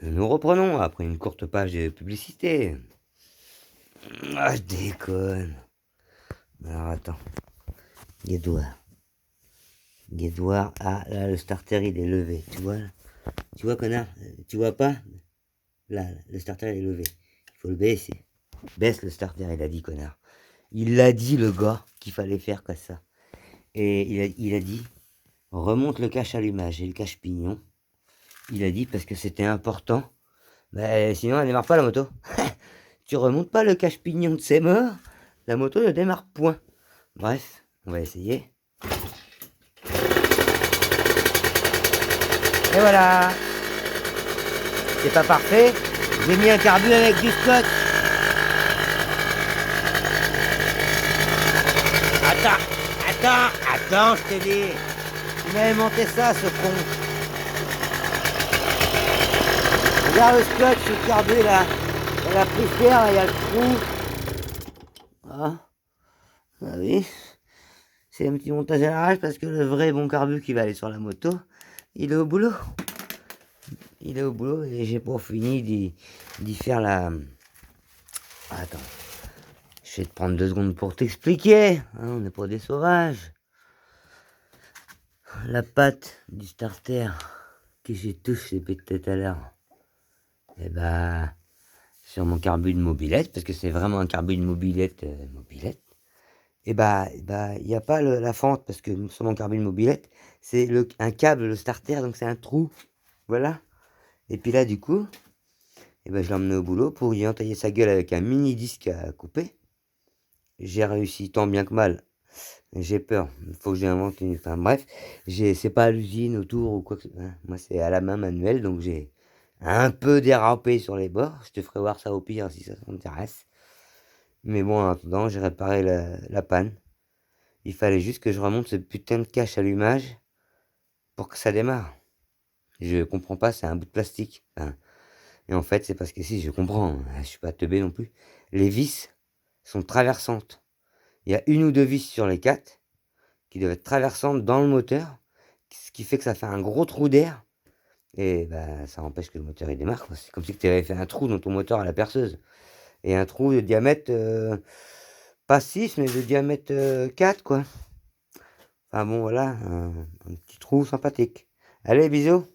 Nous reprenons après une courte page de publicité. Ah, je déconne. Alors attends. Guédouard. Guédouard. Ah, là, le starter, il est levé. Tu vois là? Tu vois, connard? Tu vois pas? Là, le starter, il est levé. Il faut le baisser. Baisse le starter, il a dit, connard. Il l'a dit, le gars, qu'il fallait faire comme ça. Et il a dit, remonte le cache-allumage et le cache-pignon. Il a dit parce que c'était important. Bah, sinon, elle démarre pas la moto. Tu remontes pas le cache-pignon de ses morts, la moto ne démarre point. Bref, on va essayer. Et voilà. C'est pas parfait. J'ai mis un carbu avec du scotch. Attends, je te dis. Il m'avait monté ça, ce con. Regarde le scotch, le carbu là. Il y a la prise d'air, là, il y a le trou. Ah, ah oui. C'est un petit montage à l'arrache parce que le vrai bon carbu qui va aller sur la moto, il est au boulot. Il est au boulot et j'ai pas fini d'y faire la... Attends. Je vais te prendre 2 secondes pour t'expliquer. Hein, on n'est pas des sauvages. La patte du starter que j'ai touché depuis tout à l'heure. Et bah, sur mon carbu de mobilette, parce que c'est vraiment un carbu de mobilette, et bah, il n'y a pas la fente, parce que sur mon carbu de mobilette, c'est un câble, le starter, donc c'est un trou. Voilà. Et puis là, du coup, et ben, je l'ai emmené au boulot pour y entailler sa gueule avec un mini disque à couper. J'ai réussi tant bien que mal. J'ai peur. Il faut que j'invente une. Enfin bref, c'est pas à l'usine autour ou quoi que ce soit. Moi, c'est à la main manuelle, donc j'ai un peu dérapé sur les bords. Je te ferai voir ça au pire si ça t'intéresse. Mais bon, en attendant, j'ai réparé la panne. Il fallait juste que je remonte ce putain de cache allumage pour que ça démarre. Je comprends pas, c'est un bout de plastique. Enfin, et en fait, c'est parce que si, je comprends, je suis pas teubé non plus. Les vis sont traversantes. Il y a 1 ou 2 vis sur les 4 qui doivent être traversantes dans le moteur, ce qui fait que ça fait un gros trou d'air. Et bah, ça empêche que le moteur il démarre. C'est comme si tu avais fait un trou dans ton moteur à la perceuse. Et un trou de diamètre, pas 6, mais de diamètre 4, quoi. Enfin bon, voilà, un petit trou sympathique. Allez, bisous.